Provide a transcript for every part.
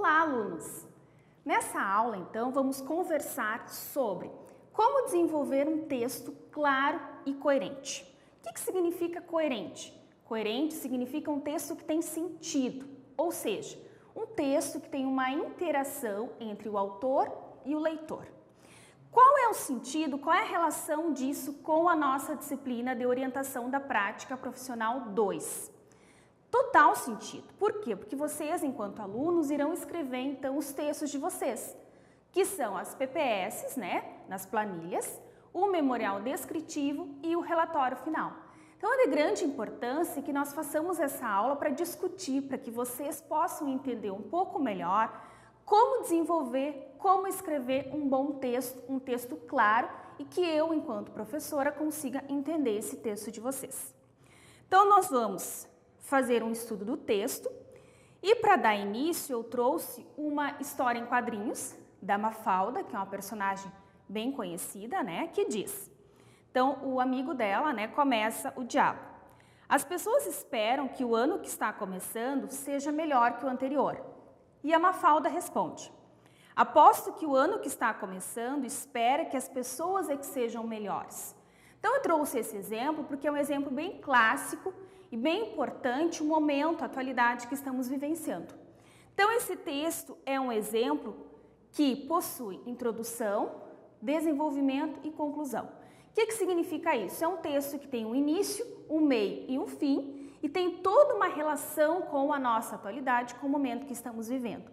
Olá, alunos! Nessa aula, então, vamos conversar sobre como desenvolver um texto claro e coerente. O que significa coerente? Coerente significa um texto que tem sentido, ou seja, um texto que tem uma interação entre o autor e o leitor. Qual é o sentido, qual é a relação disso com a nossa disciplina de orientação da prática profissional 2? Total sentido. Por quê? Porque vocês, enquanto alunos, irão escrever, então, os textos de vocês, que são as PPS, nas planilhas, o memorial descritivo e o relatório final. Então, é de grande importância que nós façamos essa aula para discutir, para que vocês possam entender um pouco melhor como desenvolver, como escrever um bom texto, um texto claro e que eu, enquanto professora, consiga entender esse texto de vocês. Então, nós vamos fazer um estudo do texto e para dar início eu trouxe uma história em quadrinhos da Mafalda, que é uma personagem bem conhecida, que diz. Então o amigo dela, começa o diálogo. As pessoas esperam que o ano que está começando seja melhor que o anterior. E a Mafalda responde: aposto que o ano que está começando espera que as pessoas é que sejam melhores. Então eu trouxe esse exemplo porque é um exemplo bem clássico e bem importante o momento, a atualidade que estamos vivenciando. Então, esse texto é um exemplo que possui introdução, desenvolvimento e conclusão. O que significa isso? É um texto que tem um início, um meio e um fim e tem toda uma relação com a nossa atualidade, com o momento que estamos vivendo.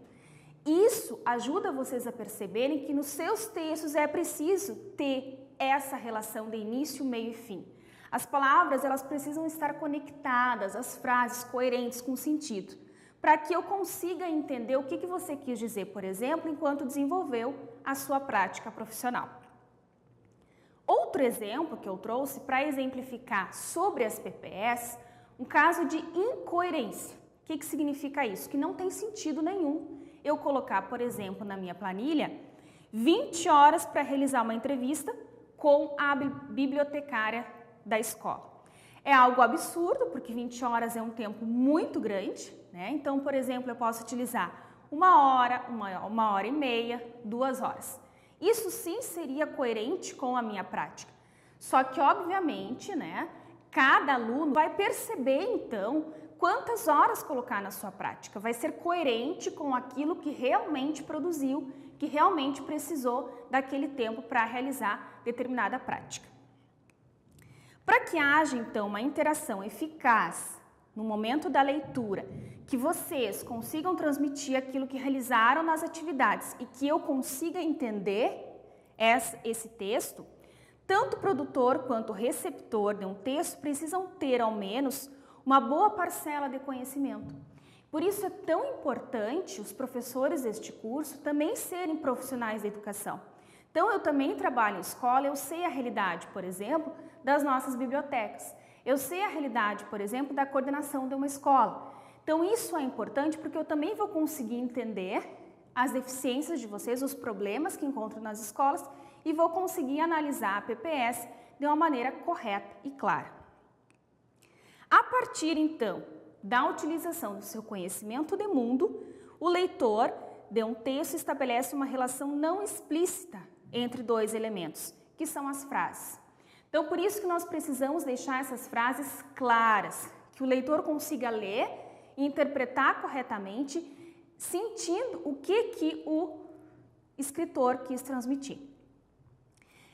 Isso ajuda vocês a perceberem que nos seus textos é preciso ter essa relação de início, meio e fim. As palavras, elas precisam estar conectadas, as frases coerentes com sentido, para que eu consiga entender o que você quis dizer, por exemplo, enquanto desenvolveu a sua prática profissional. Outro exemplo que eu trouxe para exemplificar sobre as PPS, um caso de incoerência. O que significa isso? Que não tem sentido nenhum eu colocar, por exemplo, na minha planilha, 20 horas para realizar uma entrevista com a bibliotecária da escola. É algo absurdo, porque 20 horas é um tempo muito grande, Então, por exemplo, eu posso utilizar 1 hora, uma hora e meia, 2 horas. Isso sim seria coerente com a minha prática. Só que, obviamente, cada aluno vai perceber, então, quantas horas colocar na sua prática. Vai ser coerente com aquilo que realmente produziu, que realmente precisou daquele tempo para realizar determinada prática. Para que haja, então, uma interação eficaz no momento da leitura, que vocês consigam transmitir aquilo que realizaram nas atividades e que eu consiga entender esse texto, tanto o produtor quanto o receptor de um texto precisam ter, ao menos, uma boa parcela de conhecimento. Por isso é tão importante os professores deste curso também serem profissionais da educação. Então, eu também trabalho em escola, eu sei a realidade, por exemplo, das nossas bibliotecas. Eu sei a realidade, por exemplo, da coordenação de uma escola. Então, isso é importante porque eu também vou conseguir entender as deficiências de vocês, os problemas que encontro nas escolas e vou conseguir analisar a PPS de uma maneira correta e clara. A partir, então, da utilização do seu conhecimento de mundo, o leitor de um texto estabelece uma relação não explícita entre dois elementos, que são as frases. Então, por isso que nós precisamos deixar essas frases claras, que o leitor consiga ler e interpretar corretamente, sentindo o que o escritor quis transmitir.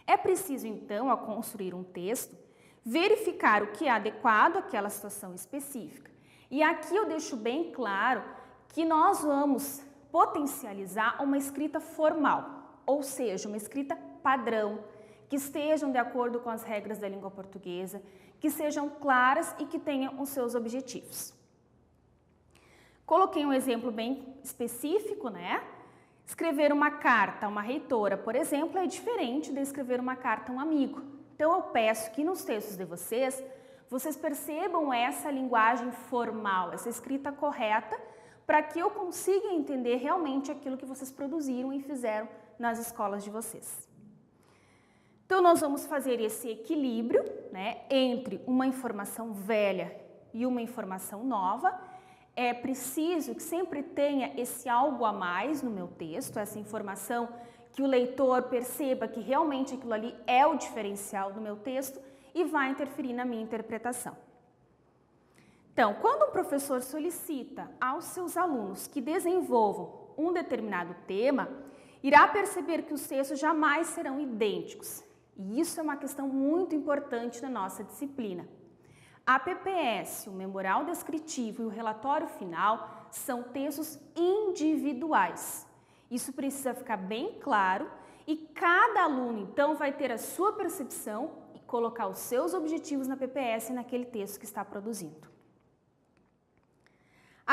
É preciso, então, ao construir um texto, verificar o que é adequado àquela situação específica. E aqui eu deixo bem claro que nós vamos potencializar uma escrita formal, ou seja, uma escrita padrão, que estejam de acordo com as regras da língua portuguesa, que sejam claras e que tenham os seus objetivos. Coloquei um exemplo bem específico, Escrever uma carta a uma reitora, por exemplo, é diferente de escrever uma carta a um amigo. Então, eu peço que nos textos de vocês percebam essa linguagem formal, essa escrita correta, para que eu consiga entender realmente aquilo que vocês produziram e fizeram nas escolas de vocês. Então, nós vamos fazer esse equilíbrio entre uma informação velha e uma informação nova, é preciso que sempre tenha esse algo a mais no meu texto, essa informação que o leitor perceba que realmente aquilo ali é o diferencial do meu texto e vai interferir na minha interpretação. Então, quando um professor solicita aos seus alunos que desenvolvam um determinado tema, irá perceber que os textos jamais serão idênticos. E isso é uma questão muito importante na nossa disciplina. A PPS, o memorial descritivo e o relatório final são textos individuais. Isso precisa ficar bem claro e cada aluno, então, vai ter a sua percepção e colocar os seus objetivos na PPS naquele texto que está produzindo.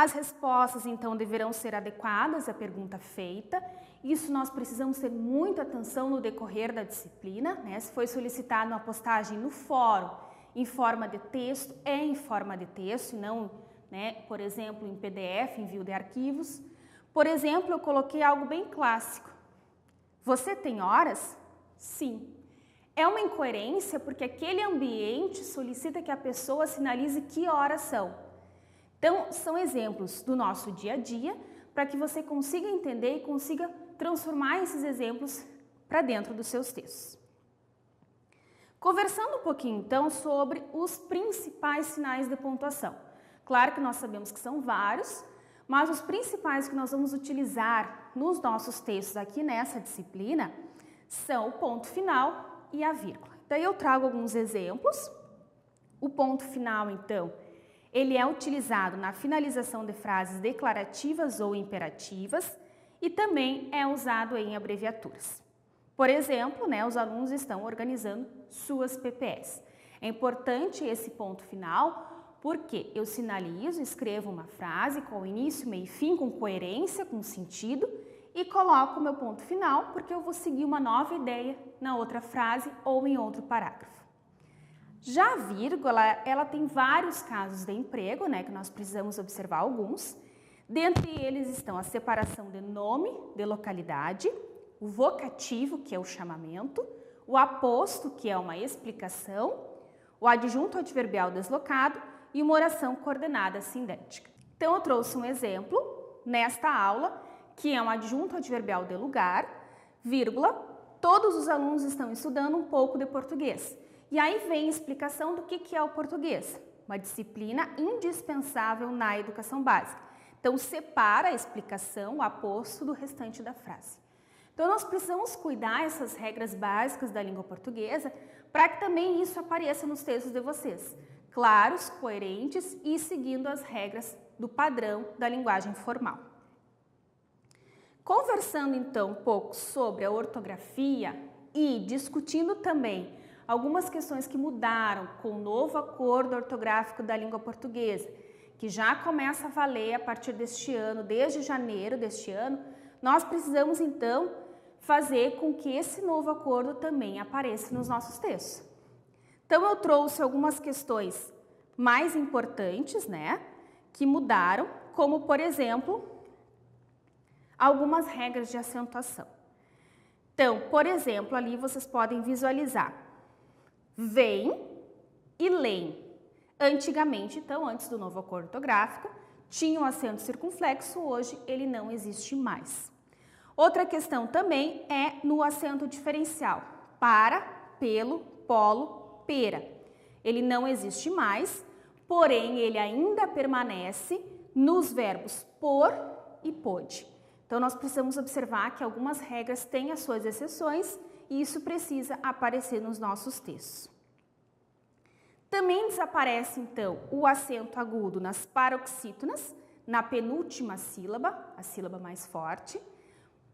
As respostas, então, deverão ser adequadas à pergunta feita. Isso nós precisamos ter muita atenção no decorrer da disciplina, né? Se foi solicitado uma postagem no fórum em forma de texto, é em forma de texto, não, né, por exemplo, em PDF, envio de arquivos. Por exemplo, eu coloquei algo bem clássico. Você tem horas? Sim. É uma incoerência porque aquele ambiente solicita que a pessoa sinalize que horas são. Então, são exemplos do nosso dia a dia para que você consiga entender e consiga transformar esses exemplos para dentro dos seus textos. Conversando um pouquinho, então, sobre os principais sinais de pontuação. Claro que nós sabemos que são vários, mas os principais que nós vamos utilizar nos nossos textos aqui nessa disciplina são o ponto final e a vírgula. Daí eu trago alguns exemplos. O ponto final, então, ele é utilizado na finalização de frases declarativas ou imperativas e também é usado em abreviaturas. Por exemplo, né, os alunos estão organizando suas PPS. É importante esse ponto final porque eu sinalizo, escrevo uma frase com início, meio e fim, com coerência, com sentido e coloco o meu ponto final porque eu vou seguir uma nova ideia na outra frase ou em outro parágrafo. Já a vírgula, ela tem vários casos de emprego, né, que nós precisamos observar alguns. Dentre eles estão a separação de nome, de localidade, o vocativo, que é o chamamento, o aposto, que é uma explicação, o adjunto adverbial deslocado e uma oração coordenada sindética. Então, eu trouxe um exemplo nesta aula, que é um adjunto adverbial de lugar, vírgula, todos os alunos estão estudando um pouco de português. E aí vem a explicação do que é o português, uma disciplina indispensável na educação básica. Então, separa a explicação, o aposto do restante da frase. Então, nós precisamos cuidar dessas regras básicas da língua portuguesa para que também isso apareça nos textos de vocês. Claros, coerentes e seguindo as regras do padrão da linguagem formal. Conversando, então, um pouco sobre a ortografia e discutindo também algumas questões que mudaram com o novo acordo ortográfico da língua portuguesa, que já começa a valer a partir deste ano, desde janeiro deste ano, nós precisamos, então, fazer com que esse novo acordo também apareça nos nossos textos. Então, eu trouxe algumas questões mais importantes, né, que mudaram, como, por exemplo, algumas regras de acentuação. Então, por exemplo, ali vocês podem visualizar vem e leem. Antigamente, então, antes do novo acordo ortográfico, tinha um acento circunflexo, hoje ele não existe mais. Outra questão também é no acento diferencial, para, pelo, polo, pera. Ele não existe mais, porém ele ainda permanece nos verbos por e pôde. Então, nós precisamos observar que algumas regras têm as suas exceções e isso precisa aparecer nos nossos textos. Também desaparece, então, o acento agudo nas paroxítonas, na penúltima sílaba, a sílaba mais forte.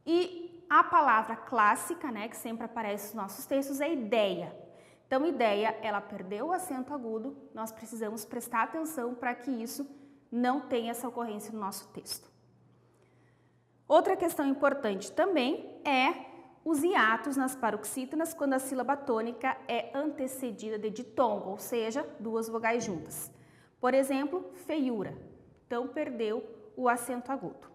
E a palavra clássica, né, que sempre aparece nos nossos textos, é ideia. Então, ideia, ela perdeu o acento agudo, nós precisamos prestar atenção para que isso não tenha essa ocorrência no nosso texto. Outra questão importante também é os hiatos nas paroxítonas quando a sílaba tônica é antecedida de ditongo, ou seja, duas vogais juntas. Por exemplo, feiura. Então, perdeu o acento agudo.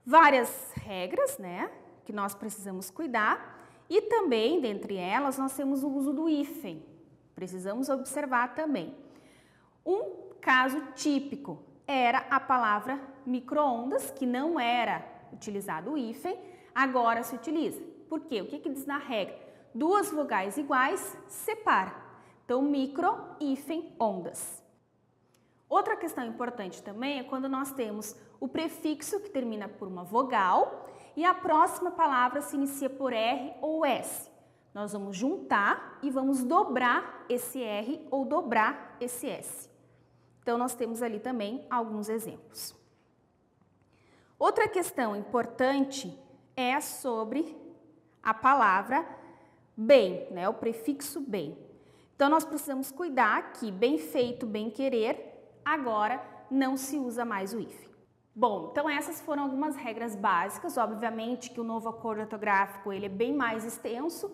Várias regras, né, que nós precisamos cuidar e também, dentre elas, nós temos o uso do hífen. Precisamos observar também. Um caso típico era a palavra micro-ondas, que não era utilizado o hífen, agora se utiliza. Por quê? O que diz na regra? Duas vogais iguais separa. Então, micro, hífen, ondas. Outra questão importante também é quando nós temos o prefixo que termina por uma vogal e a próxima palavra se inicia por R ou S. Nós vamos juntar e vamos dobrar esse R ou dobrar esse S. Então, nós temos ali também alguns exemplos. Outra questão importante é sobre a palavra bem, né? O prefixo bem. Então, nós precisamos cuidar que bem feito, bem querer, agora não se usa mais o hífen. Bom, então essas foram algumas regras básicas. Obviamente que o novo acordo ortográfico ele é bem mais extenso,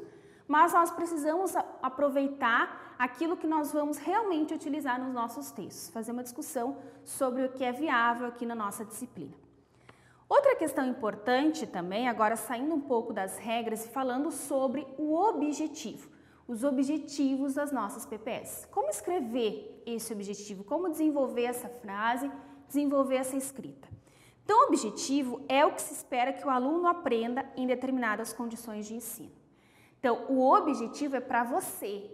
mas nós precisamos aproveitar aquilo que nós vamos realmente utilizar nos nossos textos, fazer uma discussão sobre o que é viável aqui na nossa disciplina. Outra questão importante também, agora saindo um pouco das regras e falando sobre o objetivo, os objetivos das nossas PPS. Como escrever esse objetivo? Como desenvolver essa frase, desenvolver essa escrita? Então, o objetivo é o que se espera que o aluno aprenda em determinadas condições de ensino. Então, o objetivo é para você,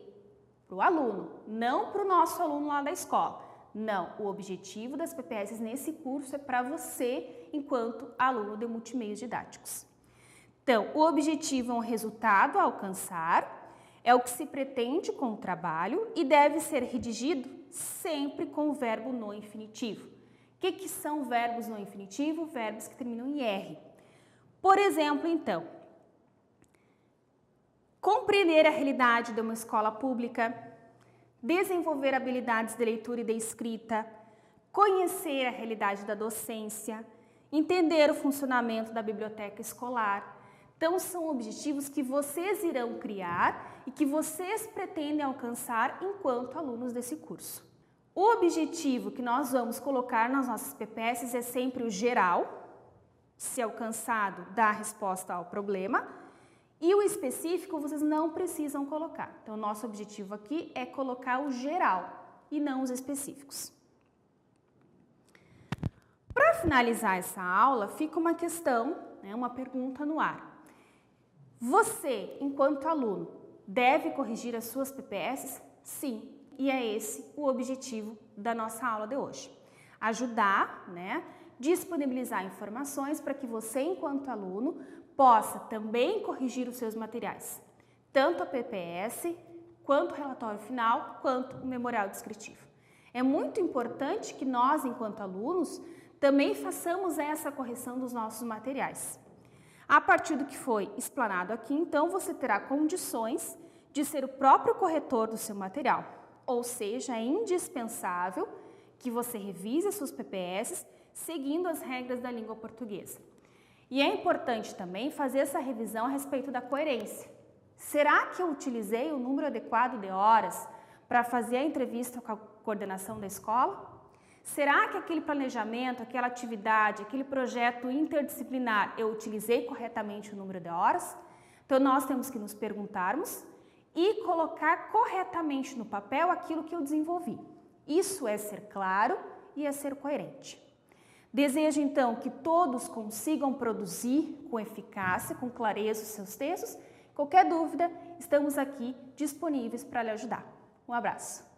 para o aluno, não para o nosso aluno lá da escola. Não, o objetivo das PPS nesse curso é para você, enquanto aluno de multimeios didáticos. Então, o objetivo é um resultado a alcançar, é o que se pretende com o trabalho e deve ser redigido sempre com o verbo no infinitivo. O que são verbos no infinitivo? Verbos que terminam em R. Por exemplo, então, compreender a realidade de uma escola pública, desenvolver habilidades de leitura e de escrita, conhecer a realidade da docência, entender o funcionamento da biblioteca escolar. Então, são objetivos que vocês irão criar e que vocês pretendem alcançar enquanto alunos desse curso. O objetivo que nós vamos colocar nas nossas PPS é sempre o geral, se alcançado, dá a resposta ao problema, e o específico vocês não precisam colocar. Então, o nosso objetivo aqui é colocar o geral e não os específicos. Para finalizar essa aula, fica uma questão, uma pergunta no ar. Você, enquanto aluno, deve corrigir as suas PPS? Sim, e é esse o objetivo da nossa aula de hoje. Ajudar, disponibilizar informações para que você, enquanto aluno, possa também corrigir os seus materiais, tanto a PPS, quanto o relatório final, quanto o memorial descritivo. É muito importante que nós, enquanto alunos, também façamos essa correção dos nossos materiais. A partir do que foi explanado aqui, então, você terá condições de ser o próprio corretor do seu material, ou seja, é indispensável que você revise as suas PPS seguindo as regras da língua portuguesa. E é importante também fazer essa revisão a respeito da coerência. Será que eu utilizei o número adequado de horas para fazer a entrevista com a coordenação da escola? Será que aquele planejamento, aquela atividade, aquele projeto interdisciplinar, eu utilizei corretamente o número de horas? Então, nós temos que nos perguntarmos e colocar corretamente no papel aquilo que eu desenvolvi. Isso é ser claro e é ser coerente. Desejo, então, que todos consigam produzir com eficácia, com clareza os seus textos. Qualquer dúvida, estamos aqui disponíveis para lhe ajudar. Um abraço.